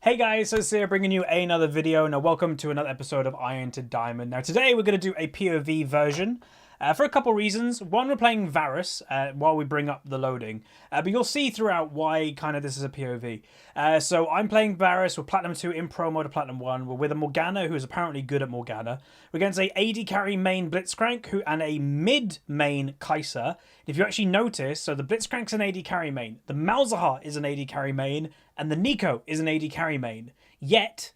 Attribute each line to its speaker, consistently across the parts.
Speaker 1: Hey guys, so here bringing you another video. Now welcome to another episode of Iron to Diamond. Now today we're going to do a POV version for a couple reasons. One, we're playing Varus while we bring up the loading, but you'll see throughout why kind of this is a POV. So I'm playing Varus, we're Platinum 2 in Pro Mode to Platinum 1. We're with a Morgana who is apparently good at Morgana. We're against a AD carry main Blitzcrank and a mid main Kai'Sa. If you actually notice, so the Blitzcrank's an AD carry main, the Malzahar is an AD carry main, and the Neeko is an AD carry main. Yet,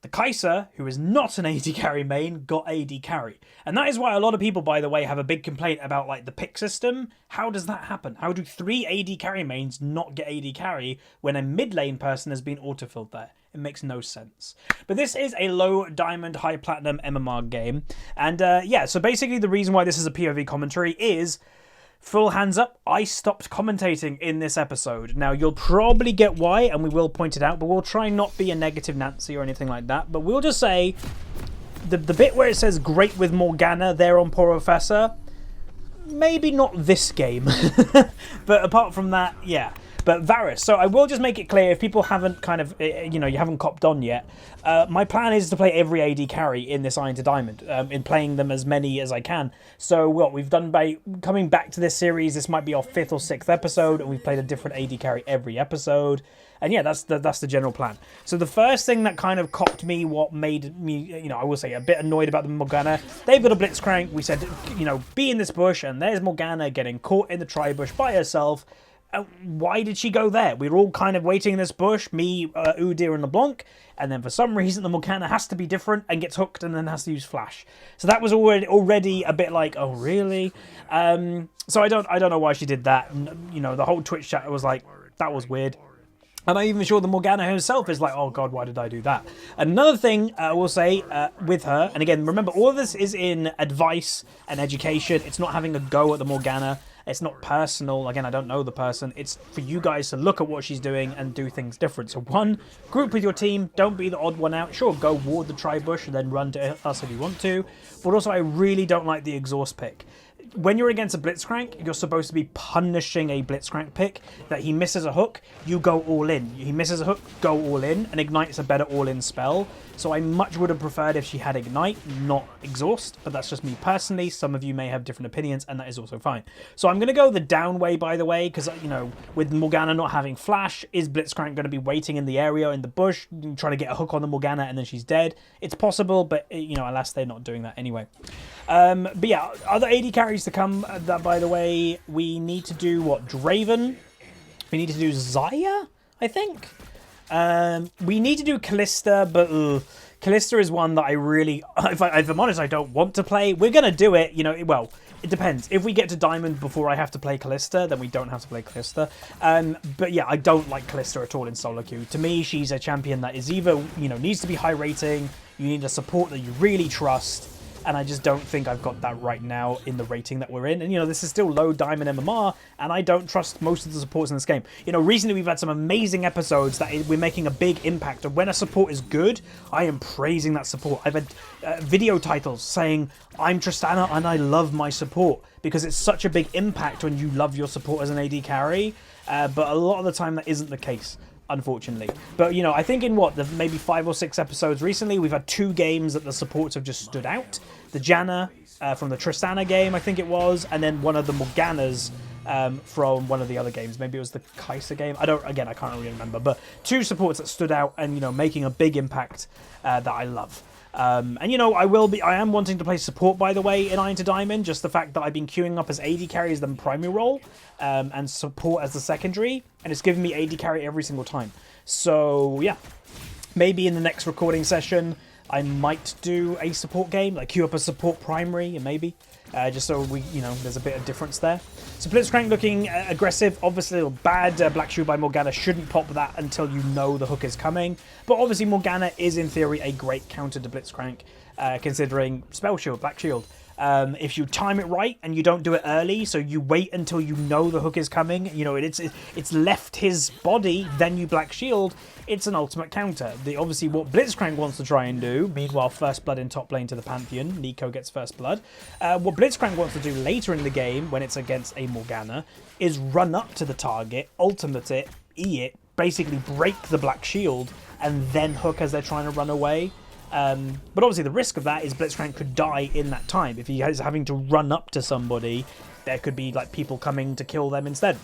Speaker 1: the Kai'Sa, who is not an AD carry main, got AD carry. And that is why a lot of people, by the way, have a big complaint about like the pick system. How does that happen? How do 3 AD carry mains not get AD carry when a mid lane person has been autofilled there? It makes no sense. But this is a low diamond, high platinum MMR game. And yeah, so basically the reason why this is a POV commentary is... full hands up, I stopped commentating in this episode. Now, you'll probably get why, and we will point it out, but we'll try not be a negative Nancy or anything like that. But we'll just say, the bit where it says great with Morgana there on Professor, maybe not this game. But apart from that, yeah. But Varus, so I will just make it clear, if people haven't kind of, you know, you haven't copped on yet, my plan is to play every AD carry in this Iron to Diamond, in playing them as many as I can. So what we've done by coming back to this series, this might be our 5th or 6th episode, and we've played a different AD carry every episode. And yeah, that's the general plan. So the first thing that kind of copped me, what made me, you know, I will say a bit annoyed about the Morgana, they've got a Blitzcrank. We said, you know, be in this bush, and there's Morgana getting caught in the tri-bush by herself. Why did she go there? We were all kind of waiting in this bush, me, Udyr and LeBlanc, and then for some reason the Morgana has to be different and gets hooked and then has to use Flash. So that was already a bit like, oh really? So I don't know why she did that. You know, the whole Twitch chat was like, that was weird. And I'm even sure the Morgana herself is like, oh god, why did I do that? Another thing I will say with her, and again, remember, all of this is in advice and education. It's not having a go at the Morgana. It's not personal. Again, I don't know the person. It's for you guys to look at what she's doing and do things different. So one, group with your team. Don't be the odd one out. Sure, go ward the tri-bush and then run to us if you want to. But also, I really don't like the exhaust pick. When you're against a Blitzcrank, you're supposed to be punishing a Blitzcrank pick. That he misses a hook, you go all in. He misses a hook, go all in. And Ignite's a better all-in spell. So I much would have preferred if she had Ignite, not Exhaust. But that's just me personally. Some of you may have different opinions, and that is also fine. So I'm going to go the down way, by the way, because, you know, with Morgana not having Flash, is Blitzcrank going to be waiting in the area, in the bush, trying to get a hook on the Morgana, and then she's dead? It's possible, but, you know, alas, they're not doing that anyway. But yeah, other AD carries to come, that, by the way, we need to do, what, Draven? We need to do Xayah, I think? We need to do Kalista, but Kalista is one that I really, if I'm honest, I don't want to play. We're going to do it, you know, well, it depends. If we get to Diamond before I have to play Kalista, then we don't have to play Kalista. But yeah, I don't like Kalista at all in solo queue. To me, she's a champion that is either, you know, needs to be high rating, you need a support that you really trust, and I just don't think I've got that right now in the rating that we're in. And, you know, this is still low diamond MMR, and I don't trust most of the supports in this game. You know, recently we've had some amazing episodes that we're making a big impact. And when a support is good, I am praising that support. I've had video titles saying, I'm Tristana and I love my support, because it's such a big impact when you love your support as an AD carry. But a lot of the time that isn't the case, unfortunately. But, you know, I think in maybe 5 or 6 episodes recently, we've had 2 games that the supports have just stood out. The Janna from the Tristana game, I think it was, and then one of the Morganas from one of the other games. Maybe it was the Kai'Sa game. I can't really remember. But 2 supports that stood out and, you know, making a big impact that I love. And, you know, I am wanting to play support, by the way, in Iron to Diamond. Just the fact that I've been queuing up as AD carry as the primary role, and support as the secondary, and it's giving me AD carry every single time. So, yeah, maybe in the next recording session, I might do a support game, like queue up a support primary, maybe, just so we, you know, there's a bit of difference there. So Blitzcrank looking aggressive, obviously a bad Black Shield by Morgana. Shouldn't pop that until you know the hook is coming. But obviously Morgana is in theory a great counter to Blitzcrank, considering Spell Shield, Black Shield. If you time it right and you don't do it early, so you wait until you know the hook is coming, you know, it's left his body, then you Black Shield, it's an ultimate counter. Obviously what Blitzcrank wants to try and do, meanwhile first blood in top lane to the Pantheon, Neeko gets first blood, what Blitzcrank wants to do later in the game, when it's against a Morgana, is run up to the target, ultimate it, E it, basically break the Black Shield, and then hook as they're trying to run away. But obviously the risk of that is Blitzcrank could die in that time. If he is having to run up to somebody, there could be like people coming to kill them instead.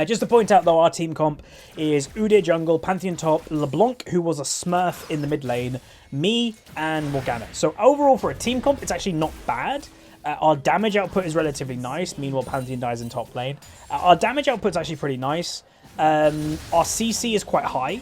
Speaker 1: Just to point out, though, our team comp is Udyr jungle, Pantheon top, LeBlanc, who was a Smurf in the mid lane, me, and Morgana. So overall, for a team comp, it's actually not bad. Our damage output is relatively nice. Meanwhile, Pantheon dies in top lane. Our damage output's actually pretty nice. Our CC is quite high.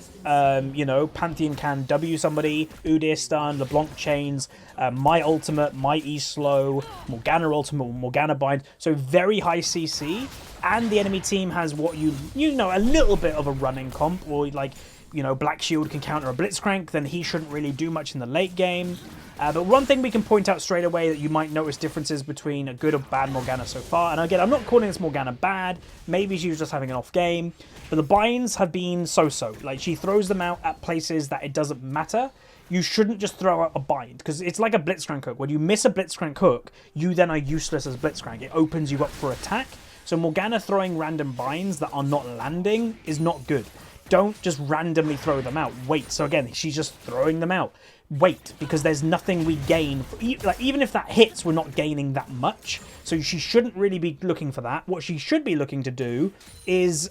Speaker 1: You know, Pantheon can W somebody, Udyr stun, LeBlanc chains, my ultimate, my E slow, Morgana ultimate, Morgana bind. So very high CC. And the enemy team has what you know, a little bit of a running comp, or like, you know, Black Shield can counter a Blitzcrank, then he shouldn't really do much in the late game. But one thing we can point out straight away that you might notice differences between a good or bad Morgana so far, and again, I'm not calling this Morgana bad, maybe she was just having an off game, but the binds have been so-so. Like, she throws them out at places that it doesn't matter. You shouldn't just throw out a bind, because it's like a Blitzcrank hook. When you miss a Blitzcrank hook, you then are useless as Blitzcrank. It opens you up for attack. So Morgana throwing random binds that are not landing is not good. Don't just randomly throw them out. Wait. So again, she's just throwing them out. Wait, because there's nothing we gain. Like, even if that hits, we're not gaining that much. So she shouldn't really be looking for that. What she should be looking to do is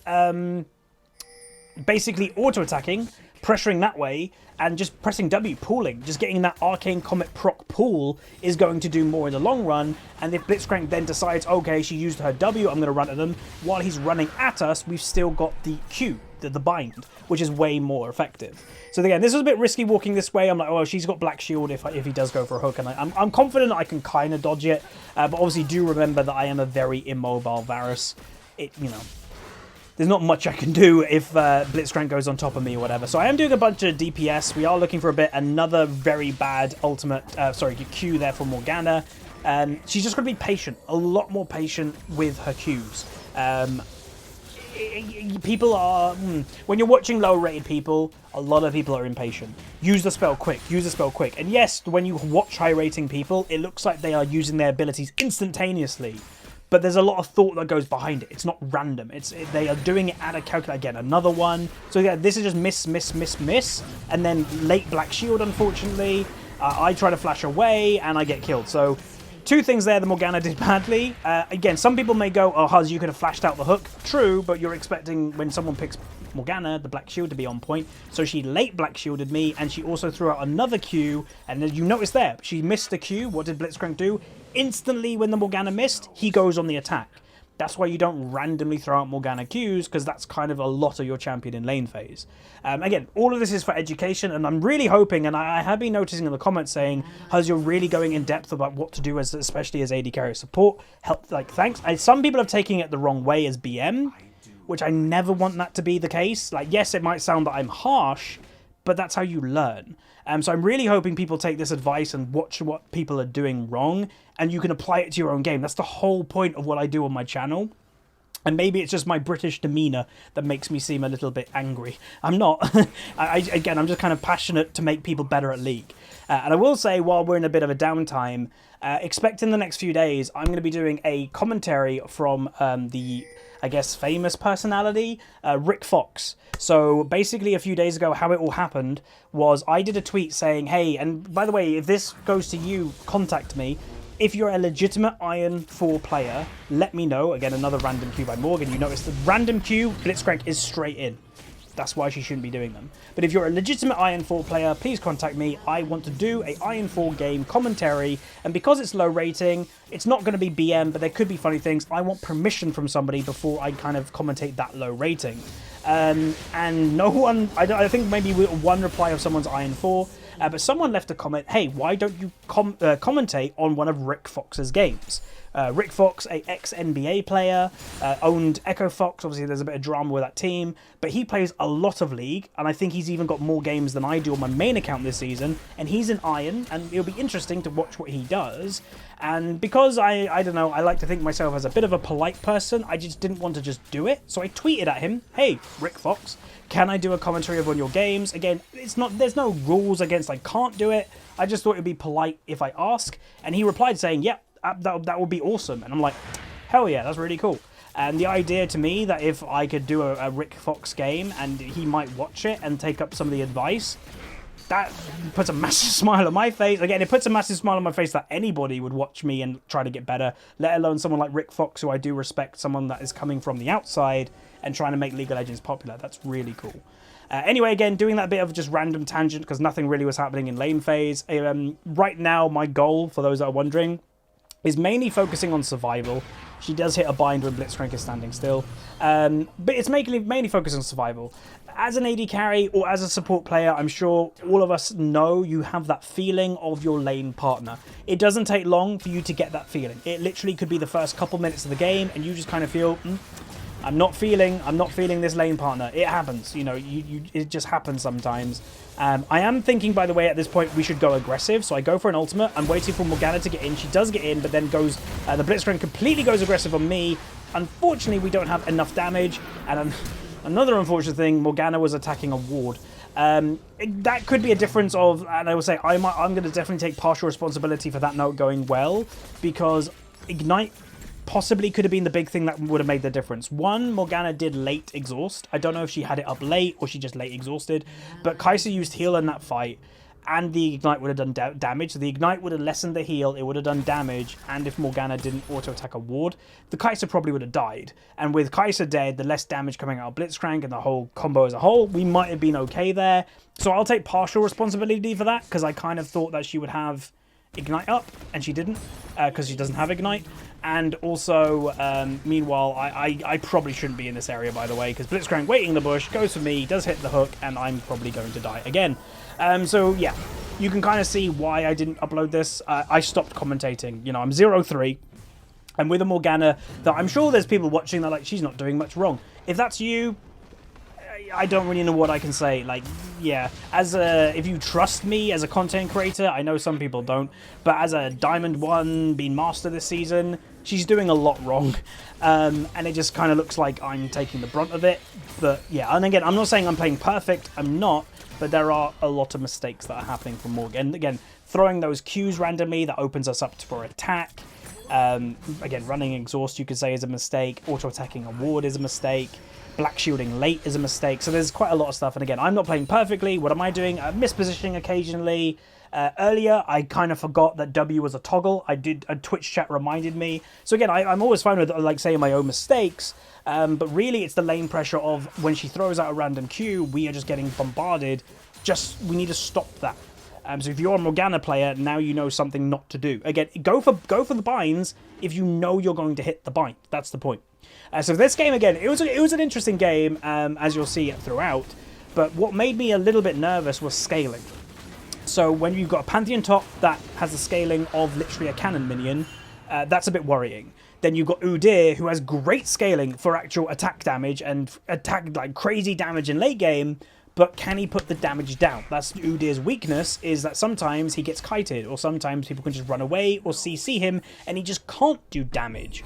Speaker 1: basically auto-attacking, pressuring that way, and just pressing W, pooling. Just getting that Arcane Comet proc pool is going to do more in the long run. And if Blitzcrank then decides, okay, she used her W, I'm going to run at them, while he's running at us, we've still got the Q, the bind, which is way more effective. So again, this was a bit risky walking this way. I'm like, oh, she's got Black Shield if he does go for a hook, and I'm confident I can kind of dodge it. But obviously do remember that I am a very immobile Varus. You know, there's not much I can do if Blitzcrank goes on top of me or whatever. So I am doing a bunch of DPS. We are looking for a bit. Another very bad ultimate, Q there for Morgana. She's just going to be patient. A lot more patient with her Qs. People are... when you're watching low-rated people, a lot of people are impatient. Use the spell quick. Use the spell quick. And yes, when you watch high-rating people, it looks like they are using their abilities instantaneously. But there's a lot of thought that goes behind it. It's not random. They are doing it at a calculator. Again, another one. So yeah, this is just miss. And then late Black Shield, unfortunately. I try to flash away, and I get killed. So two things there the Morgana did badly. Again, some people may go, oh, Huz, you could have flashed out the hook. True, but you're expecting when someone picks Morgana, the Black Shield, to be on point. So she late Black Shielded me, and she also threw out another Q. And as you notice there, she missed the Q. What did Blitzcrank do? Instantly, when the Morgana missed, he goes on the attack. That's why you don't randomly throw out Morgana Qs, because that's kind of a lot of your champion in lane phase. Again, all of this is for education, and I'm really hoping, and I have been noticing in the comments saying, Huz, you're really going in depth about what to do, especially as AD carry support. Help, like, thanks. Some people are taking it the wrong way as BM, which I never want that to be the case. Like, yes, it might sound that I'm harsh, but that's how you learn. So I'm really hoping people take this advice and watch what people are doing wrong, and you can apply it to your own game. That's the whole point of what I do on my channel. And maybe it's just my British demeanour that makes me seem a little bit angry. I'm not. Again, I'm just kind of passionate to make people better at League. And I will say, while we're in a bit of a downtime, expect in the next few days, I'm going to be doing a commentary from the, I guess, famous personality, Rick Fox. So basically a few days ago, how it all happened was I did a tweet saying, hey, and by the way, if this goes to you, contact me. If you're a legitimate Iron 4 player, let me know. Again, another random Q by Morgan. You notice the random Q, Blitzcrank is straight in. That's why she shouldn't be doing them. But if you're a legitimate Iron 4 player, please contact me. I want to do a Iron 4 game commentary. And because it's low rating, it's not going to be BM, but there could be funny things. I want permission from somebody before I kind of commentate that low rating. And no one, I think maybe one reply of someone's Iron 4. But someone left a comment, hey, why don't you commentate on one of Rick Fox's games? Rick Fox, a ex-NBA player, owned Echo Fox. Obviously, there's a bit of drama with that team. But he plays a lot of League, and I think he's even got more games than I do on my main account this season. And he's an Iron, and it'll be interesting to watch what he does. And because I don't know, I like to think myself as a bit of a polite person, I just didn't want to just do it. So I tweeted at him, hey, Rick Fox, can I do a commentary of one of your games? Again, there's no rules against I can't do it. I just thought it'd be polite if I ask. And he replied saying, yeah, that would be awesome. And I'm like, hell yeah, that's really cool. And the idea to me that if I could do a Rick Fox game and he might watch it and take up some of the advice, that puts a massive smile on my face. Again, it puts a massive smile on my face that anybody would watch me and try to get better, let alone someone like Rick Fox, who I do respect, someone that is coming from the outside and trying to make League of Legends popular. That's really cool. Anyway, again, doing that bit of just random tangent because nothing really was happening in lane phase. Right now, my goal, for those that are wondering, is mainly focusing on survival. She does hit a bind when Blitzcrank is standing still. But it's mainly focused on survival. As an AD carry or as a support player, I'm sure all of us know you have that feeling of your lane partner. It doesn't take long for you to get that feeling. It literally could be the first couple minutes of the game and you just kind of feel, I'm not feeling this lane partner. It happens, you know, it just happens sometimes. I am thinking, by the way, at this point, we should go aggressive. So I go for an ultimate. I'm waiting for Morgana to get in. She does get in, but then goes, the Blitzcrank completely goes aggressive on me. Unfortunately, we don't have enough damage. And another unfortunate thing, Morgana was attacking a ward. That could be a difference of, and I will say, I'm going to definitely take partial responsibility for that not going well, because Ignite possibly could have been the big thing that would have made the difference. One, Morgana did late exhaust. I don't know if she had it up late or she just late exhausted, but Kai'Sa used heal in that fight, and the Ignite would have done damage. So the Ignite would have lessened the heal, it would have done damage, and if Morgana didn't auto-attack a ward, the Kai'Sa probably would have died. And with Kai'Sa dead, the less damage coming out of Blitzcrank and the whole combo as a whole, we might have been okay there. So I'll take partial responsibility for that, because I kind of thought that she would have Ignite up, and she didn't, because she doesn't have Ignite. And also, meanwhile, I probably shouldn't be in this area, by the way, because Blitzcrank waiting in the bush, goes for me, does hit the hook, and I'm probably going to die again. So, yeah, you can kind of see why I didn't upload this. I stopped commentating. You know, I'm 0-3, and with a Morgana that I'm sure there's people watching that are like, she's not doing much wrong. If that's you, I don't really know what I can say. Like, yeah, if you trust me as a content creator, I know some people don't, but as a Diamond 1 being master this season, she's doing a lot wrong, and it just kind of looks like I'm taking the brunt of it. But yeah, and again, I'm not saying I'm playing perfect, I'm not, but there are a lot of mistakes that are happening from Morgan. Again, throwing those Qs randomly, that opens us up for attack. Again, running exhaust, you could say, is a mistake. Auto-attacking a ward is a mistake. Black shielding late is a mistake. So there's quite a lot of stuff. And again, I'm not playing perfectly. What am I doing? Mispositioning occasionally. Earlier, I kind of forgot that W was a toggle. A Twitch chat reminded me. So again, I'm always fine with, like, saying my own mistakes. But really, it's the lane pressure of when she throws out a random Q, we are just getting bombarded. We need to stop that. So if you're a Morgana player, now you know something not to do. Again, go for the binds if you know you're going to hit the bind. That's the point. So this game, again, it was an interesting game, as you'll see throughout. But what made me a little bit nervous was scaling. So when you've got a Pantheon top that has the scaling of literally a cannon minion, that's a bit worrying. Then you've got Udyr, who has great scaling for actual attack damage and attack like crazy damage in late game, but can he put the damage down? That's Udyr's weakness, is that sometimes he gets kited, or sometimes people can just run away or CC him, and he just can't do damage.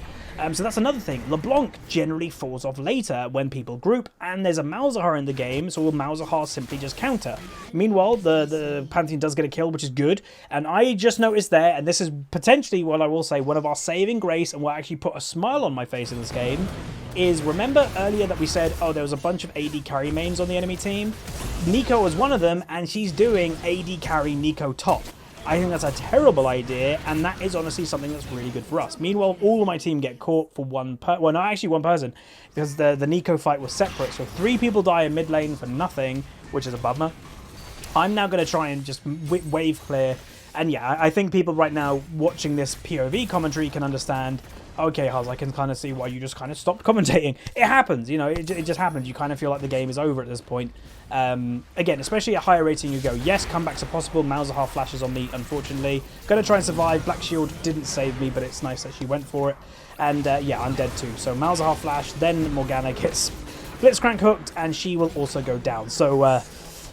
Speaker 1: So that's another thing. LeBlanc generally falls off later when people group, and there's a Malzahar in the game, so will Malzahar simply just counter? Meanwhile, the Pantheon does get a kill, which is good, and I just noticed there, and this is potentially what I will say, one of our saving grace, and what actually put a smile on my face in this game, is remember earlier that we said, oh, there was a bunch of AD carry mains on the enemy team? Neeko was one of them, and she's doing AD carry Neeko top. I think that's a terrible idea, and that is honestly something that's really good for us. Meanwhile, all of my team get caught for one person, because the Neeko fight was separate, so 3 people die in mid lane for nothing, which is a bummer. I'm now going to try and just wave clear, and yeah, I think people right now watching this POV commentary can understand, okay, Huz, I can kind of see why you just kind of stopped commentating. It happens, you know, it just happens. You kind of feel like the game is over at this point. Again, especially at higher rating, you go, yes, comebacks are possible. Malzahar flashes on me, unfortunately. Going to try and survive. Black Shield didn't save me, but it's nice that she went for it. And yeah, I'm dead too. So Malzahar flash, then Morgana gets Blitzcrank hooked, and she will also go down. So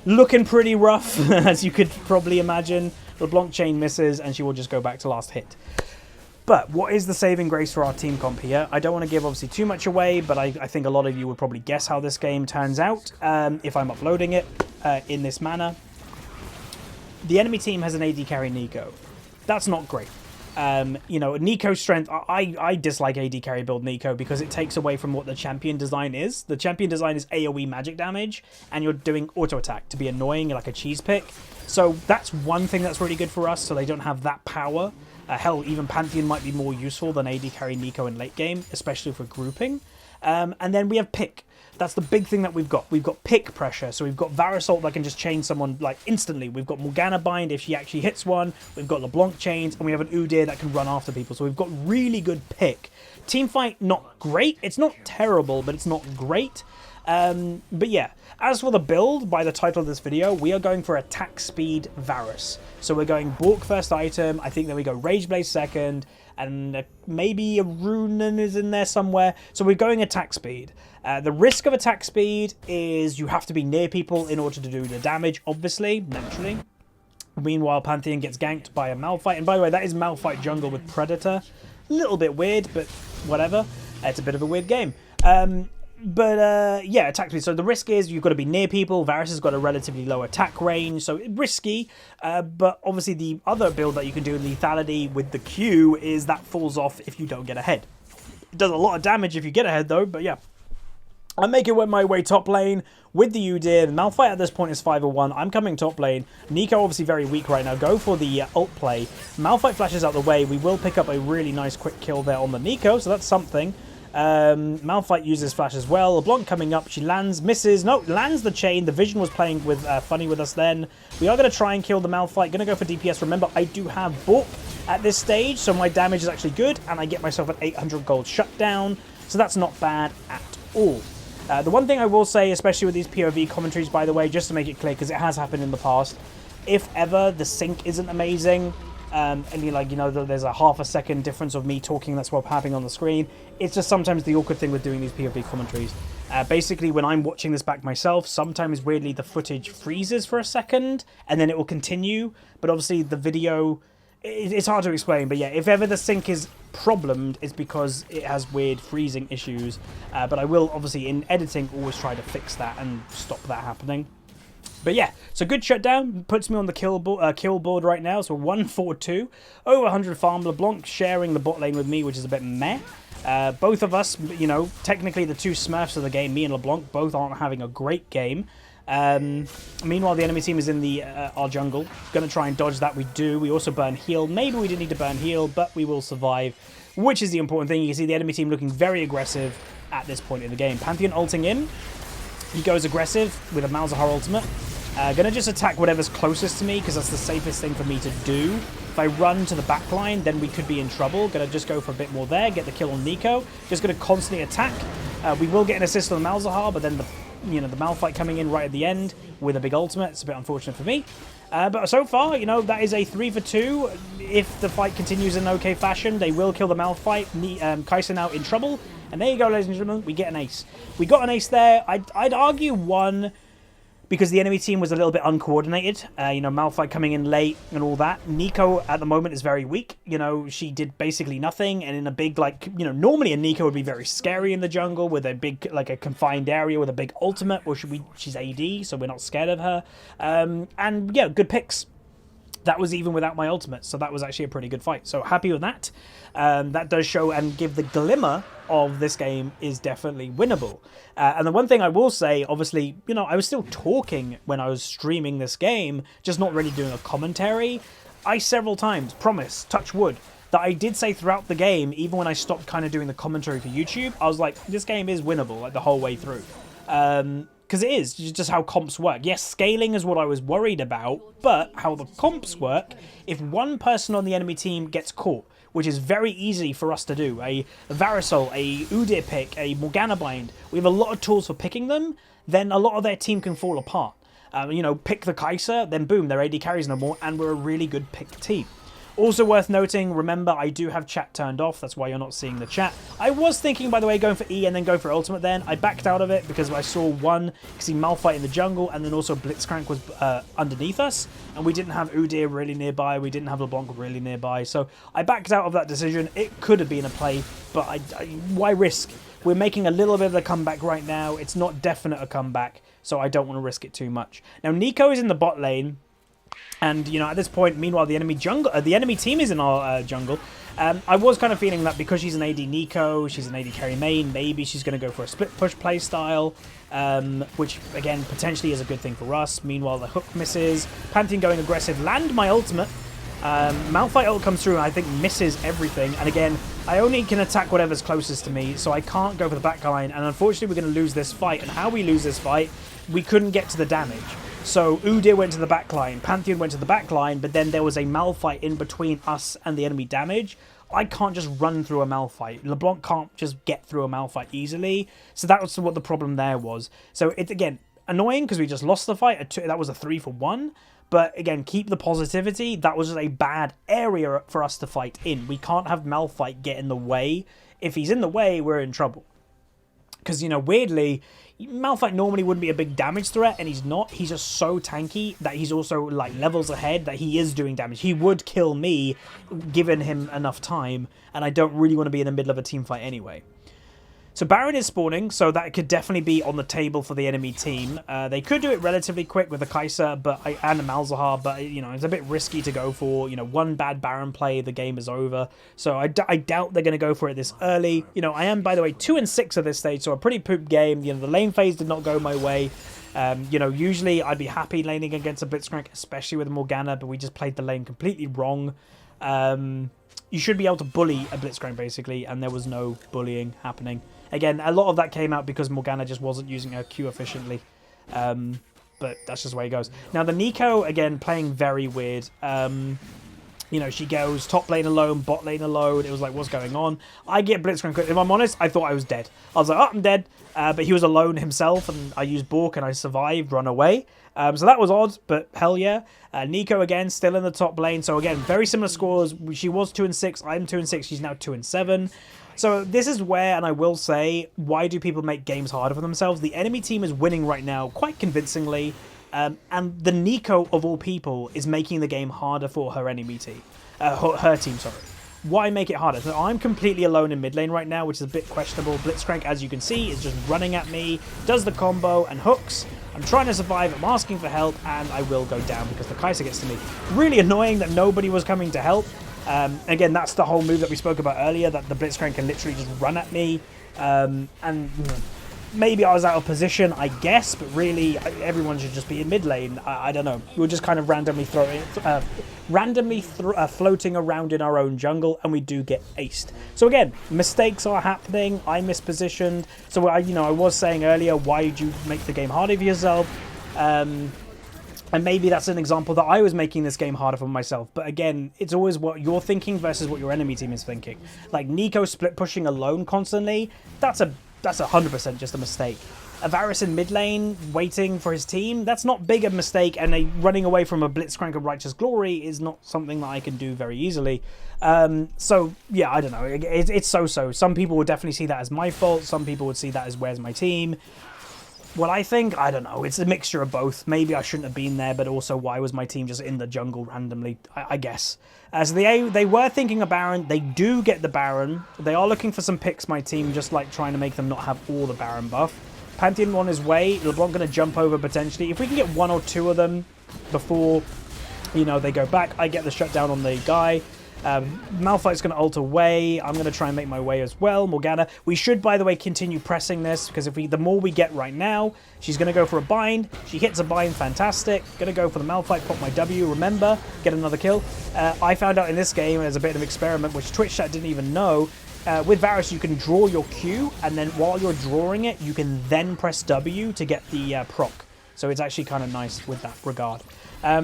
Speaker 1: looking pretty rough, as you could probably imagine. LeBlanc chain misses, and she will just go back to last hit. But what is the saving grace for our team comp here? I don't want to give obviously too much away, but I think a lot of you would probably guess how this game turns out if I'm uploading it in this manner. The enemy team has an AD carry Neeko. That's not great. You know, Neeko's strength, I dislike AD carry build Neeko because it takes away from what the champion design is. The champion design is AoE magic damage, and you're doing auto attack to be annoying, like a cheese pick. So that's one thing that's really good for us, so they don't have that power. Hell, even Pantheon might be more useful than AD carry Neeko in late game, especially for grouping. And then we have pick. That's the big thing that we've got. We've got pick pressure, so we've got Varus ult that can just chain someone like instantly. We've got Morgana bind if she actually hits one. We've got LeBlanc chains, and we have an Udyr that can run after people. So we've got really good pick. Teamfight, not great. It's not terrible, but it's not great. But yeah, as for the build, by the title of this video, we are going for attack speed Varus. So we're going Bork first item. I think then we go Rage Blaze second, and maybe a Runen is in there somewhere. So we're going attack speed. The risk of attack speed is you have to be near people in order to do the damage, obviously, naturally. Meanwhile, Pantheon gets ganked by a Malphite. And by the way, that is Malphite jungle with Predator. A little bit weird, but whatever. It's a bit of a weird game. Yeah, attack speed. So the risk is you've got to be near people. Varus has got a relatively low attack range, so risky. But obviously the other build that you can do in lethality with the Q is that falls off if you don't get ahead. It does a lot of damage if you get ahead though, but yeah. I'm making my way top lane with the Udyr. The Malphite at this point is 501. I'm coming top lane. Neeko obviously very weak right now. Go for the ult play. Malphite flashes out the way. We will pick up a really nice quick kill there on the Neeko, so that's something. Malphite uses flash as well. LeBlanc coming up. She lands, misses. No, lands the chain. The Vision was playing with funny with us then. We are going to try and kill the Malphite. Going to go for DPS. Remember, I do have Bork at this stage, so my damage is actually good, and I get myself an 800 gold shutdown, so that's not bad at all. The one thing I will say, especially with these POV commentaries, by the way, just to make it clear, because it has happened in the past, if ever the sync isn't amazing, and there's a half a second difference of me talking that's what's happening on the screen, it's just sometimes the awkward thing with doing these POV commentaries. Basically, when I'm watching this back myself, sometimes weirdly the footage freezes for a second, and then it will continue, but obviously the video... It's hard to explain, but yeah, if ever the sync is problemed, it's because it has weird freezing issues. But I will, obviously, in editing, always try to fix that and stop that happening. But yeah, so good shutdown. Puts me on the kill board right now. So 142. Over 100 farm. LeBlanc sharing the bot lane with me, which is a bit meh. Both of us, you know, technically the two Smurfs of the game, me and LeBlanc, both aren't having a great game. Meanwhile, the enemy team is in the our jungle. Going to try and dodge that. We do. We also burn heal. Maybe we didn't need to burn heal, but we will survive, which is the important thing. You can see the enemy team looking very aggressive at this point in the game. Pantheon ulting in. He goes aggressive with a Malzahar ultimate. Going to just attack whatever's closest to me because that's the safest thing for me to do. If I run to the back line, then we could be in trouble. Going to just go for a bit more there. Get the kill on Neeko. Just going to constantly attack. We will get an assist on the Malzahar, but then the Malphite coming in right at the end with a big ultimate. It's a bit unfortunate for me. But so far, that is a 3 for 2. If the fight continues in okay fashion, they will kill the Malphite. Kai'Sa now in trouble. And there you go, ladies and gentlemen. We get an ace. We got an ace there. I'd argue 1... because the enemy team was a little bit uncoordinated. Malphite coming in late and all that. Neeko at the moment is very weak. She did basically nothing. And in a big, normally a Neeko would be very scary in the jungle with a big, a confined area with a big ultimate. Or she's AD, so we're not scared of her. And yeah, good picks. That was even without my ultimate, so that was actually a pretty good fight. So happy with that. That does show and give the glimmer of this game is definitely winnable. And the one thing I will say, obviously, I was still talking when I was streaming this game, just not really doing a commentary. I several times, promise, touch wood, that I did say throughout the game, even when I stopped kind of doing the commentary for YouTube, I was like, this game is winnable, the whole way through. Because it is just how comps work. Yes, scaling is what I was worried about, but how the comps work, if one person on the enemy team gets caught, which is very easy for us to do, a Varus ult, a Udyr pick, a Morgana bind, we have a lot of tools for picking them, then a lot of their team can fall apart. Pick the Kai'Sa, then boom, their AD carries no more, and we're a really good pick team. Also worth noting, remember, I do have chat turned off. That's why you're not seeing the chat. I was thinking, by the way, going for E and then go for ultimate then. I backed out of it because I saw one, see Malphite in the jungle, and then also Blitzcrank was underneath us, and we didn't have Udyr really nearby. We didn't have LeBlanc really nearby, so I backed out of that decision. It could have been a play, but why risk? We're making a little bit of a comeback right now. It's not definite a comeback, so I don't want to risk it too much. Now, Neeko is in the bot lane. And, you know, at this point, meanwhile, the enemy team is in our jungle. I was kind of feeling that because she's an AD Nico, she's an AD carry main, maybe she's going to go for a split push play style, which, again, potentially is a good thing for us. Meanwhile, the hook misses. Pantheon going aggressive. Land my ultimate. Malphite ult comes through and I think misses everything. And again, I only can attack whatever's closest to me, so I can't go for the back line. And unfortunately, we're going to lose this fight. And how we lose this fight, we couldn't get to the damage. So Udyr went to the back line, Pantheon went to the back line, but then there was a Malphite in between us and the enemy damage. I can't just run through a Malphite. LeBlanc can't just get through a Malphite easily. So that was what the problem there was. So it's, again, annoying because we just lost the fight. That was a 3-for-1. But again, keep the positivity. That was just a bad area for us to fight in. We can't have Malphite get in the way. If he's in the way, we're in trouble. Because, you know, weirdly, Malphite normally wouldn't be a big damage threat, and he's not. He's just so tanky that he's also, like, levels ahead that he is doing damage. He would kill me, given him enough time, and I don't really want to be in the middle of a team fight anyway. So Baron is spawning, so that could definitely be on the table for the enemy team. They could do it relatively quick with the Kai'Sa and the Malzahar, but, you know, it's a bit risky to go for. You know, one bad Baron play, the game is over. So I doubt they're going to go for it this early. You know, I am, by the way, 2-6 at this stage, so a pretty poop game. You know, the lane phase did not go my way. You know, usually I'd be happy laning against a Blitzcrank, especially with Morgana, but we just played the lane completely wrong. You should be able to bully a Blitzcrank, basically, and there was no bullying happening. Again, a lot of that came out because Morgana just wasn't using her Q efficiently. But that's just the way it goes. Now, the Nico, again, playing very weird. You know, she goes top lane alone, bot lane alone. It was like, what's going on? I get Blitzcrank. If I'm honest, I thought I was dead. I was like, oh, I'm dead. But he was alone himself, and I used Bork, and I survived, run away. So that was odd, but hell yeah. Nico, again, still in the top lane. So, again, very similar scores. She was 2-6. I'm 2-6. She's now 2-7. So this is where, and I will say, why do people make games harder for themselves? The enemy team is winning right now quite convincingly, and the Nico, of all people, is making the game harder for her enemy team. Her team, sorry. Why make it harder? So I'm completely alone in mid lane right now, which is a bit questionable. Blitzcrank, as you can see, is just running at me, does the combo and hooks. I'm trying to survive, I'm asking for help, and I will go down because the Kai'Sa gets to me. Really annoying that nobody was coming to help. Again, that's the whole move that we spoke about earlier, that the Blitzcrank can literally just run at me. And maybe I was out of position, I guess, but really, everyone should just be in mid lane. I don't know. We were just kind of randomly floating around in our own jungle, and we do get aced. So again, mistakes are happening. I mispositioned. So I was saying earlier, why did you make the game harder for yourself? And maybe that's an example that I was making this game harder for myself. But again, it's always what you're thinking versus what your enemy team is thinking. Like Nico split pushing alone constantly, that's 100% just a mistake. A Varus in mid lane waiting for his team, that's not big a mistake. And running away from a Blitzcrank of Righteous Glory is not something that I can do very easily. So yeah, I don't know. It's so-so. Some people would definitely see that as my fault. Some people would see that as where's my team. Well, I think, I don't know, it's a mixture of both. Maybe I shouldn't have been there, but also why was my team just in the jungle randomly, I guess. So they were thinking a Baron. They do get the Baron. They are looking for some picks, my team, just like trying to make them not have all the Baron buff. Pantheon on his way. LeBlanc going to jump over potentially. If we can get one or two of them before, you know, they go back, I get the shutdown on the guy. Malphite's going to ult away. I'm going to try and make my way as well. Morgana. We should, by the way, continue pressing this because the more we get right now, she's going to go for a bind. She hits a bind. Fantastic. Going to go for the Malphite. Pop my W. Remember, get another kill. I found out in this game as a bit of an experiment, which Twitch chat didn't even know. With Varus, you can draw your Q, and then while you're drawing it, you can then press W to get the proc. So it's actually kind of nice with that regard.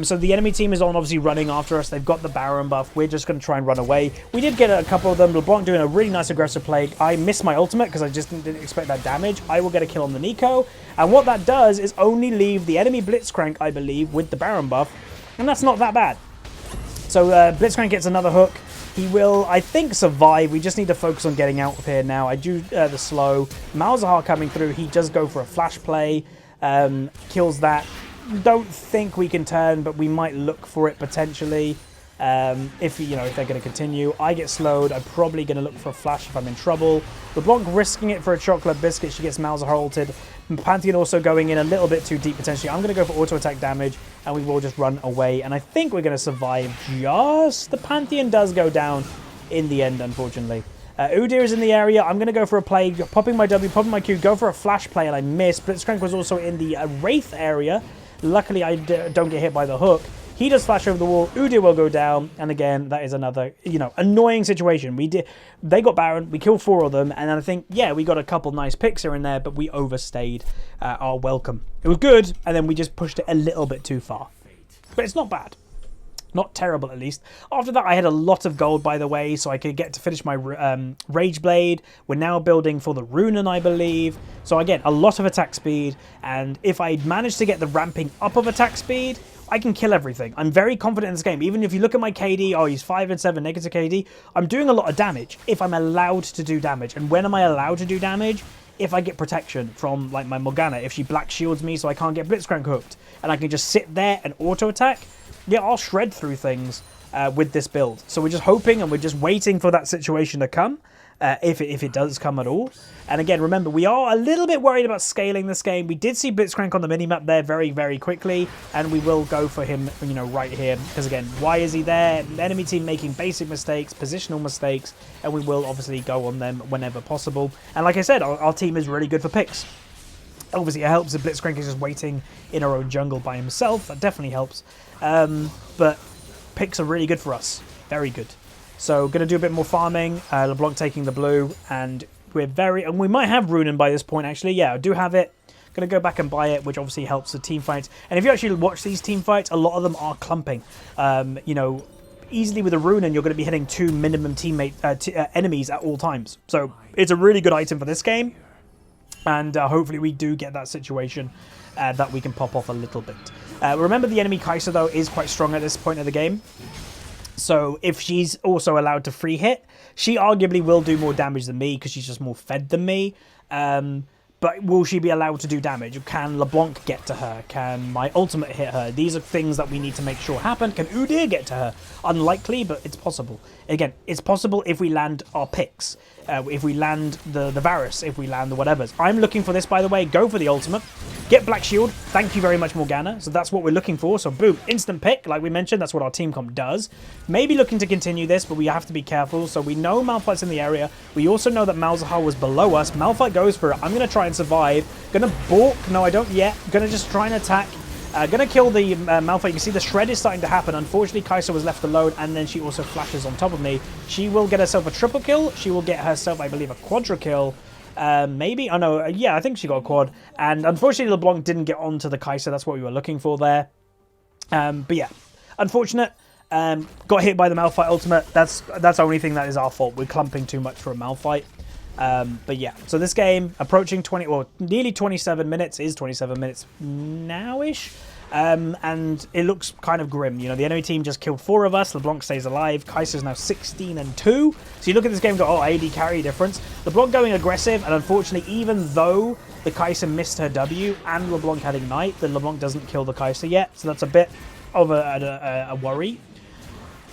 Speaker 1: So the enemy team is obviously running after us. They've got the Baron buff. We're just going to try and run away. We did get a couple of them. LeBlanc doing a really nice aggressive play. I missed my ultimate because I just didn't expect that damage. I will get a kill on the Nico. And what that does is only leave the enemy Blitzcrank, I believe, with the Baron buff. And that's not that bad. So Blitzcrank gets another hook. He will, I think, survive. We just need to focus on getting out of here now. I do the slow. Malzahar coming through. He does go for a flash play. Kills that. Don't think we can turn, but we might look for it potentially. If they're going to continue. I get slowed. I'm probably going to look for a flash if I'm in trouble. LeBlanc risking it for a chocolate biscuit. She gets Malzahar ulted. Pantheon also going in a little bit too deep potentially. I'm going to go for auto attack damage, and we will just run away. And I think we're going to survive just... The Pantheon does go down in the end, unfortunately. Udyr is in the area. I'm going to go for a play, popping my W, popping my Q, go for a flash play, and I miss. Blitzcrank was also in the Wraith area. Luckily, I don't get hit by the hook. He does flash over the wall. Udyr will go down. And again, that is another, annoying situation. They got Baron. We killed 4 of them. And then I think, yeah, we got a couple nice picks here and there, but we overstayed our welcome. It was good. And then we just pushed it a little bit too far. But it's not bad. Not terrible, at least. After that, I had a lot of gold, by the way, so I could get to finish my Rage Blade. We're now building for the Runen, I believe. So again, a lot of attack speed. And if I manage to get the ramping up of attack speed, I can kill everything. I'm very confident in this game. Even if you look at my KD, oh, he's 5 and 7 negative KD. I'm doing a lot of damage if I'm allowed to do damage. And when am I allowed to do damage? If I get protection from, like, my Morgana. If she black shields me so I can't get Blitzcrank hooked. And I can just sit there and auto-attack. Yeah, I'll shred through things with this build. So we're just hoping and we're just waiting for that situation to come. If it does come at all. And again, remember, we are a little bit worried about scaling this game. We did see Blitzcrank on the minimap there very, very quickly. And we will go for him, right here. Because again, why is he there? The enemy team making basic mistakes, positional mistakes. And we will obviously go on them whenever possible. And like I said, our team is really good for picks. Obviously, it helps if Blitzcrank is just waiting in our own jungle by himself. That definitely helps. But picks are really good for us. Very good. So, going to do a bit more farming. LeBlanc taking the blue. And we might have Runen by this point, actually. Yeah, I do have it. Going to go back and buy it, which obviously helps the team fights. And if you actually watch these team fights, a lot of them are clumping. Easily with a Runen, you're going to be hitting 2 minimum enemies at all times. So, it's a really good item for this game. And hopefully we do get that situation that we can pop off a little bit. Remember, the enemy Kai'Sa, though, is quite strong at this point of the game. So if she's also allowed to free hit, she arguably will do more damage than me because she's just more fed than me. But will she be allowed to do damage? Can LeBlanc get to her? Can my ultimate hit her? These are things that we need to make sure happen. Can Udyr get to her? Unlikely, but it's possible. Again, it's possible if we land our picks. If we land the Varus, if we land the whatevers. I'm looking for this, by the way. Go for the ultimate. Get Black Shield. Thank you very much, Morgana. So that's what we're looking for. So boom, instant pick. Like we mentioned, that's what our team comp does. Maybe looking to continue this, but we have to be careful. So we know Malphite's in the area. We also know that Malzahar was below us. Malphite goes for it. I'm going to try and survive. Going to balk. No, I don't yet. Going to just try and attack. Going to kill the Malphite. You can see the shred is starting to happen. Unfortunately, Kai'Sa was left alone, and then she also flashes on top of me. She will get herself a triple kill. She will get herself, I believe, a quadra kill. Maybe? Oh, no. Yeah, I think she got a quad. And unfortunately, LeBlanc didn't get onto the Kai'Sa. That's what we were looking for there. But yeah, unfortunate. Got hit by the Malphite ultimate. That's the only thing that is our fault. We're clumping too much for a Malphite. But yeah, so this game approaching 20 or nearly 27 minutes is 27 minutes now-ish. And it looks kind of grim. You know, the enemy team just killed 4 of us. LeBlanc stays alive. Kai'Sa's now 16 and 2. So you look at this game and go, oh, AD carry difference. LeBlanc going aggressive, and unfortunately, even though the Kai'Sa missed her W and LeBlanc had Ignite, then LeBlanc doesn't kill the Kai'Sa yet. So that's a bit of a worry.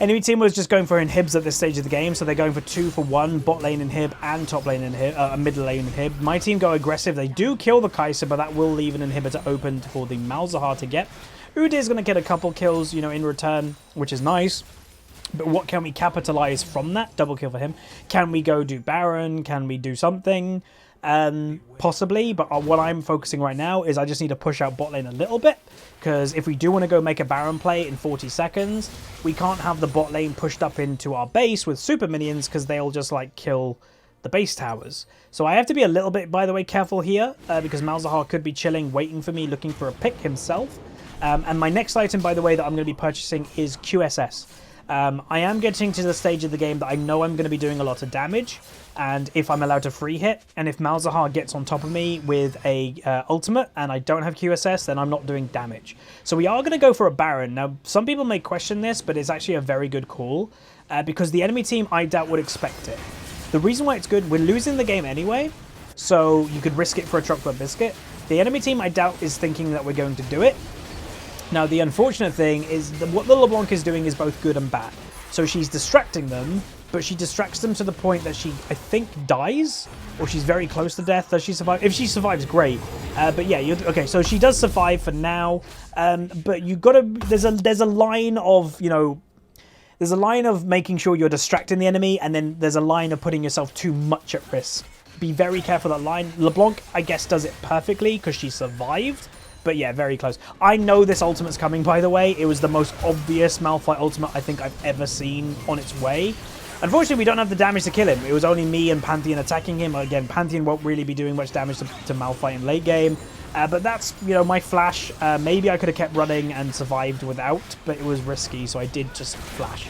Speaker 1: Enemy team was just going for inhibs at this stage of the game, so they're going for 2 for 1, bot lane inhib and top lane inhib, mid lane inhib. My team go aggressive. They do kill the Kai'Sa, but that will leave an inhibitor open for the Malzahar to get. Udyr's going to get a couple kills, in return, which is nice. But what can we capitalize from that? Double kill for him. Can we go do Baron? Can we do something? Possibly, but what I'm focusing right now is I just need to push out bot lane a little bit, because if we do want to go make a Baron play in 40 seconds, we can't have the bot lane pushed up into our base with super minions, because they'll just like kill the base towers. So I have to be a little bit, by the way, careful here, because Malzahar could be chilling, waiting for me, looking for a pick himself. And my next item, by the way, that I'm going to be purchasing is QSS. I am getting to the stage of the game that I know I'm going to be doing a lot of damage, and if I'm allowed to free hit, and if Malzahar gets on top of me with a ultimate and I don't have QSS, then I'm not doing damage. So we are going to go for a Baron. Now, some people may question this, but it's actually a very good call, because the enemy team, I doubt, would expect it. The reason why it's good, we're losing the game anyway, so you could risk it for a chocolate biscuit. The enemy team, I doubt, is thinking that we're going to do it. Now, the unfortunate thing is that what the LeBlanc is doing is both good and bad. So she's distracting them, but she distracts them to the point that she, I think, dies, or she's very close to death. Does she survive? If she survives, great. But yeah, okay. So she does survive for now. But you gotta. There's a line of, you know. There's a line of making sure you're distracting the enemy, and then there's a line of putting yourself too much at risk. Be very careful of that line. LeBlanc, I guess, does it perfectly because she survived. But yeah, very close. I know this ultimate's coming, by the way. It was the most obvious Malphite ultimate I think I've ever seen on its way. Unfortunately, we don't have the damage to kill him. It was only me and Pantheon attacking him. Again, Pantheon won't really be doing much damage to Malphite in late game. But that's, you know, my flash. Maybe I could have kept running and survived without, but it was risky, so I did just flash.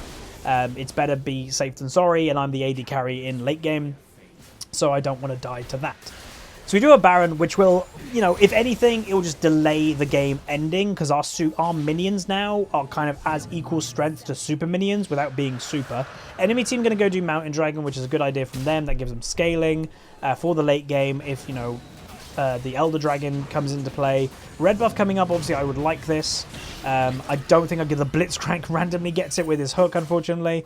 Speaker 1: It's better be safe than sorry, and I'm the AD carry in late game, so I don't want to die to that. So we do a Baron, which will, you know, if anything, it will just delay the game ending, because our minions now are kind of as equal strength to super minions without being super. Enemy team going to go do Mountain Dragon, which is a good idea from them. That gives them scaling for the late game if, you know, the Elder Dragon comes into play. Red buff coming up, obviously I would like this. I don't think I'll give the Blitzcrank randomly gets it with his hook, unfortunately.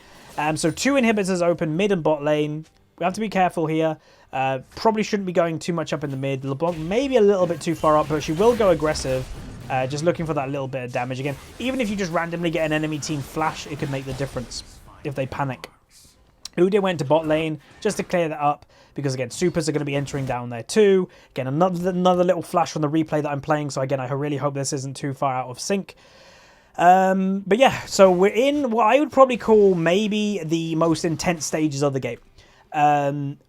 Speaker 1: So 2 inhibitors open, mid and bot lane. We have to be careful here. Probably shouldn't be going too much up in the mid. LeBlanc maybe a little bit too far up, but she will go aggressive. Just looking for that little bit of damage again. Even if you just randomly get an enemy team flash, it could make the difference if they panic. Udyr went to bot lane just to clear that up, because again, supers are going to be entering down there too. Again, another little flash from the replay that I'm playing, so again, I really hope this isn't too far out of sync. But yeah, so we're in what I would probably call maybe the most intense stages of the game.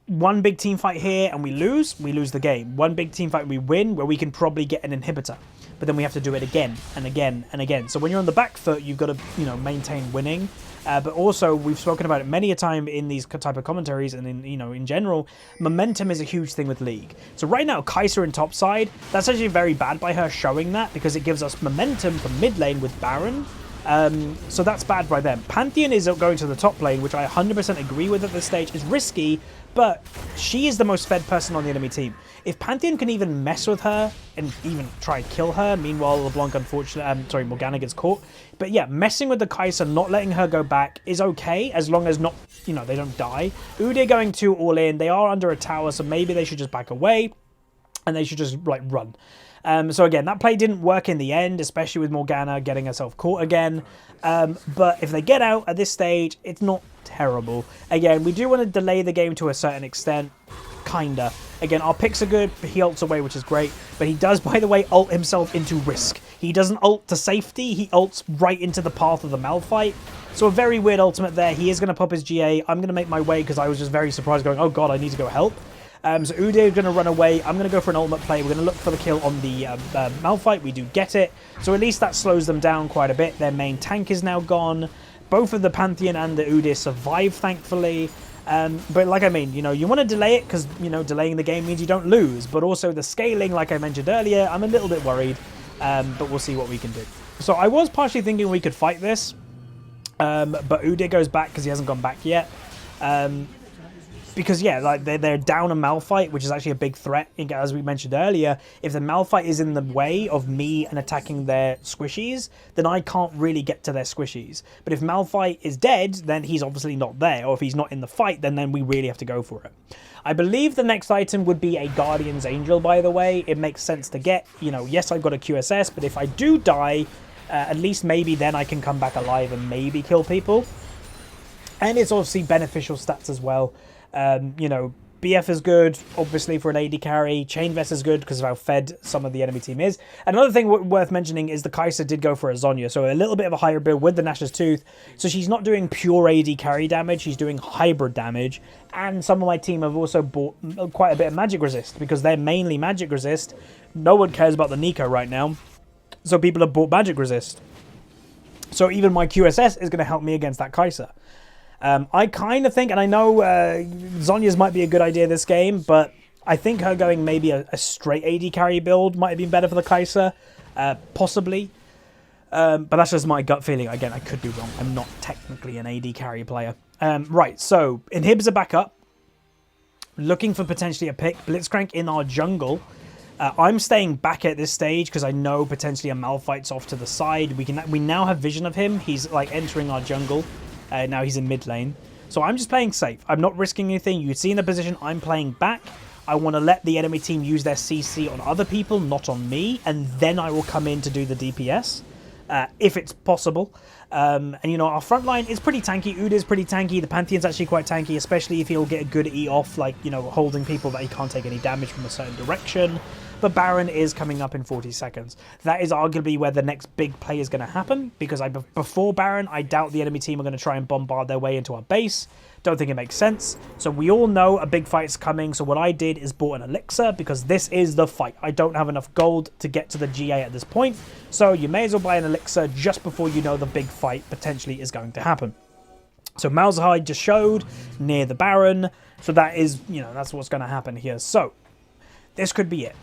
Speaker 1: One big team fight here and we lose the game. One big team fight we win, where we can probably get an inhibitor, but then we have to do it again and again and again. So when you're on the back foot, you've got to, you know, maintain winning. But also, we've spoken about it many a time in these type of commentaries, and in, you know, in general, momentum is a huge thing with League. So right now, Kai'Sa in top side, that's actually very bad by her showing that, because it gives us momentum from mid lane with Baron. So that's bad by them. Pantheon is going to the top lane, which I 100% agree with at this stage. Is risky, but she is the most fed person on the enemy team. If Pantheon can even mess with her and even try and kill her, meanwhile LeBlanc, unfortunately, Morgana gets caught. But yeah, messing with the Kai'Sa, not letting her go back is okay, as long as not, you know, they don't die. Udyr going too all in. They are under a tower, so maybe they should just back away and they should just like run. So again, that play didn't work in the end, especially with Morgana getting herself caught again. But if they get out at this stage, it's not terrible. Again, we do want to delay the game to a certain extent. Kinda. Again, our picks are good. He ults away, which is great. But he does, by the way, ult himself into risk. He doesn't ult to safety. He ults right into the path of the Malphite. So a very weird ultimate there. He is going to pop his GA. I'm going to make my way because I was just very surprised going, oh god, I need to go help. So Udyr is going to run away. I'm going to go for an ultimate play. We're going to look for the kill on the Malphite. We do get it. So at least that slows them down quite a bit. Their main tank is now gone. Both of the Pantheon and the Udyr survive, thankfully. But like I mean, you know, you want to delay it because, you know, delaying the game means you don't lose. But also the scaling, like I mentioned earlier, I'm a little bit worried. But we'll see what we can do. So I was partially thinking we could fight this. But Udyr goes back because he hasn't gone back yet. Because, yeah, like they're down a Malphite, which is actually a big threat. As we mentioned earlier, if the Malphite is in the way of me and attacking their squishies, then I can't really get to their squishies. But if Malphite is dead, then he's obviously not there. Or if he's not in the fight, then we really have to go for it. I believe the next item would be a Guardian's Angel, by the way. It makes sense to get. You know, yes, I've got a QSS, but if I do die, at least maybe then I can come back alive and maybe kill people. And it's obviously beneficial stats as well. You know, BF is good, obviously, for an AD carry. Chain Vest is good because of how fed some of the enemy team is. Another thing worth mentioning is the Kai'Sa did go for a Zhonya, so a little bit of a higher build with the Nash's Tooth. So she's not doing pure AD carry damage, she's doing hybrid damage. And some of my team have also bought quite a bit of Magic Resist because they're mainly Magic Resist. No one cares about the Nico right now, so people have bought Magic Resist. So even my QSS is going to help me against that Kai'Sa. I kind of think, and I know Zhonya's might be a good idea this game, but I think her going maybe a straight AD carry build might have been better for the Kai'Sa, possibly. But that's just my gut feeling. Again, I could be wrong. I'm not technically an AD carry player. Right, so inhibs are back up. Looking for potentially a pick. Blitzcrank in our jungle. I'm staying back at this stage because I know potentially a Malphite's off to the side. We now have vision of him. He's like entering our jungle. Now he's in mid lane. So I'm just playing safe. I'm not risking anything. You see in the position I'm playing back. I want to let the enemy team use their CC on other people, not on me, and then I will come in to do the DPS. If it's possible. And, you know, our front line is pretty tanky. Udyr is pretty tanky. The Pantheon's actually quite tanky, especially if he'll get a good E off, like, you know, holding people that he can't take any damage from a certain direction. But Baron is coming up in 40 seconds. That is arguably where the next big play is going to happen, because before Baron, I doubt the enemy team are going to try and bombard their way into our base. Don't think it makes sense. So we all know a big fight is coming. So what I did is bought an elixir, because this is the fight. I don't have enough gold to get to the GA at this point. So you may as well buy an elixir just before you know the big fight potentially is going to happen. So Malzahar just showed near the Baron. So that is, you know, that's what's going to happen here. So this could be it.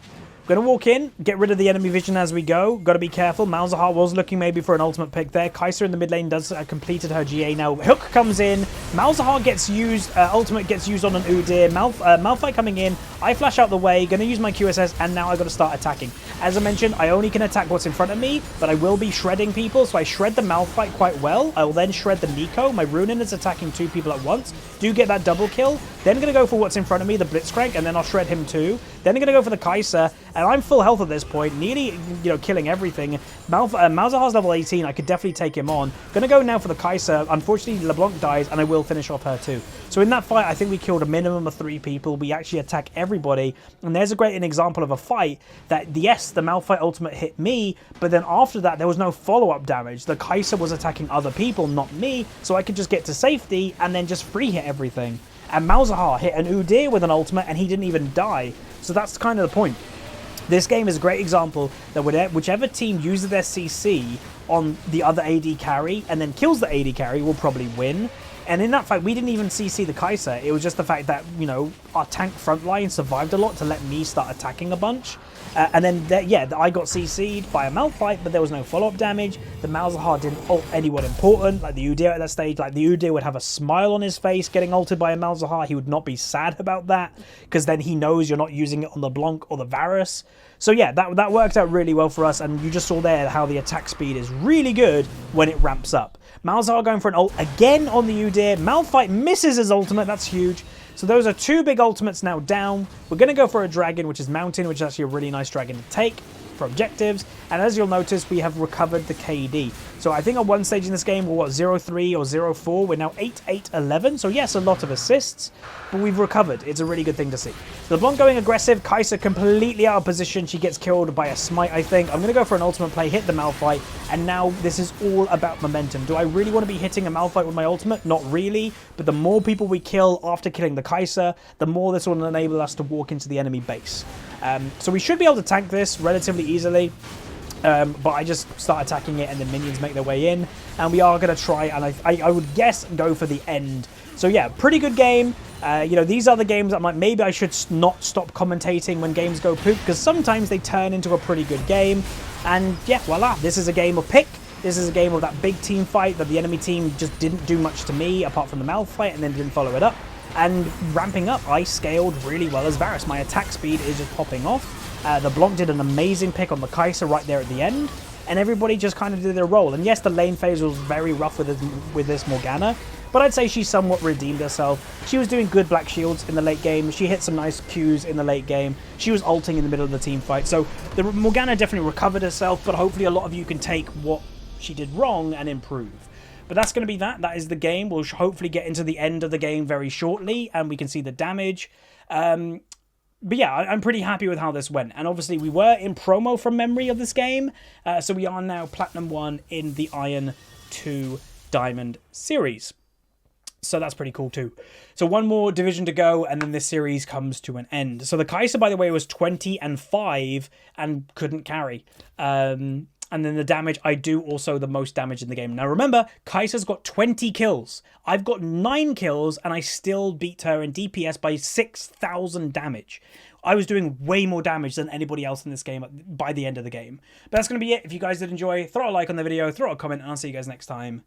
Speaker 1: Going to walk in, get rid of the enemy vision as we go. Got to be careful. Malzahar was looking maybe for an ultimate pick there. Kai'Sa in the mid lane does completed her GA now. Hook comes in. Malzahar gets used. Ultimate gets used on an Udyr. Malphite coming in. I flash out the way. Going to use my QSS, and now I got to start attacking. As I mentioned, I only can attack what's in front of me, but I will be shredding people. So I shred the Malphite quite well. I will then shred the Nico. My Runin is attacking 2 people at once. Do get that double kill. Then going to go for what's in front of me, the Blitzcrank, and then I'll shred him too. Then going to go for the Kai'Sa, and I'm full health at this point, nearly, you know, killing everything. Malzahar's level 18, I could definitely take him on. Going to go now for the Kai'Sa. Unfortunately, LeBlanc dies, and I will finish off her too. So in that fight, I think we killed a minimum of 3 people. We actually attack everybody, and there's a great example of a fight that, yes, the Malphite ultimate hit me, but then after that, there was no follow-up damage. The Kai'Sa was attacking other people, not me, so I could just get to safety and then just free hit everything. And Malzahar hit an Udyr with an ultimate, and he didn't even die. So that's kind of the point. This game is a great example that whichever team uses their CC on the other AD carry and then kills the AD carry will probably win. And in that fight, we didn't even CC the Kai'Sa. It was just the fact that, you know, our tank front line survived a lot to let me start attacking a bunch. And then, I got CC'd by a Malphite, but there was no follow-up damage. The Malzahar didn't ult anyone important, like the Udyr at that stage. Like, the Udyr would have a smile on his face getting ulted by a Malzahar. He would not be sad about that, because then he knows you're not using it on the Blanc or the Varus. So yeah, that worked out really well for us, and you just saw there how the attack speed is really good when it ramps up. Malzahar going for an ult again on the Udyr. Malphite misses his ultimate. That's huge. So those are 2 big ultimates now down. We're going to go for a dragon, which is Mountain, which is actually a really nice dragon to take for objectives. And as you'll notice, we have recovered the KD. So I think at one stage in this game, we're what, 0-3 or 0-4. We're now 8-8-11. So yes, a lot of assists, but we've recovered. It's a really good thing to see. LeBlanc going aggressive. Kai'Sa completely out of position. She gets killed by a smite, I think. I'm going to go for an ultimate play, hit the Malphite, and now this is all about momentum. Do I really want to be hitting a Malphite with my ultimate? Not really, but the more people we kill after killing the Kai'Sa, the more this will enable us to walk into the enemy base. So we should be able to tank this relatively easily. But I just start attacking it, and the minions make their way in, and we are going to try, and I would guess, go for the end. So yeah, pretty good game. You know, these are the games I'm like, maybe I should not stop commentating when games go poop, because sometimes they turn into a pretty good game. And yeah, voila, this is a game of pick. This is a game of that big team fight that the enemy team just didn't do much to me, apart from the Malphite, and then didn't follow it up. And ramping up, I scaled really well as Varus. My attack speed is just popping off. The Blanc did an amazing pick on the Kai'Sa right there at the end, and everybody just kind of did their role. And yes, the lane phase was very rough with this Morgana, but I'd say she somewhat redeemed herself. She was doing good black shields in the late game. She hit some nice Qs in the late game. She was ulting in the middle of the team fight. So the Morgana definitely recovered herself, but hopefully a lot of you can take what she did wrong and improve. But that's going to be that. That is the game. We'll hopefully get into the end of the game very shortly, and we can see the damage. But yeah, I'm pretty happy with how this went. And obviously, we were in promo from memory of this game. So we are now Platinum 1 in the Iron 2 Diamond series. So that's pretty cool too. So one more division to go, and then this series comes to an end. So the Kai'Sa, by the way, was 20-5 and couldn't carry. And then the damage, I do also the most damage in the game. Now remember, Kai'Sa's got 20 kills. I've got 9 kills, and I still beat her in DPS by 6,000 damage. I was doing way more damage than anybody else in this game by the end of the game. But that's going to be it. If you guys did enjoy, throw a like on the video, throw a comment, and I'll see you guys next time.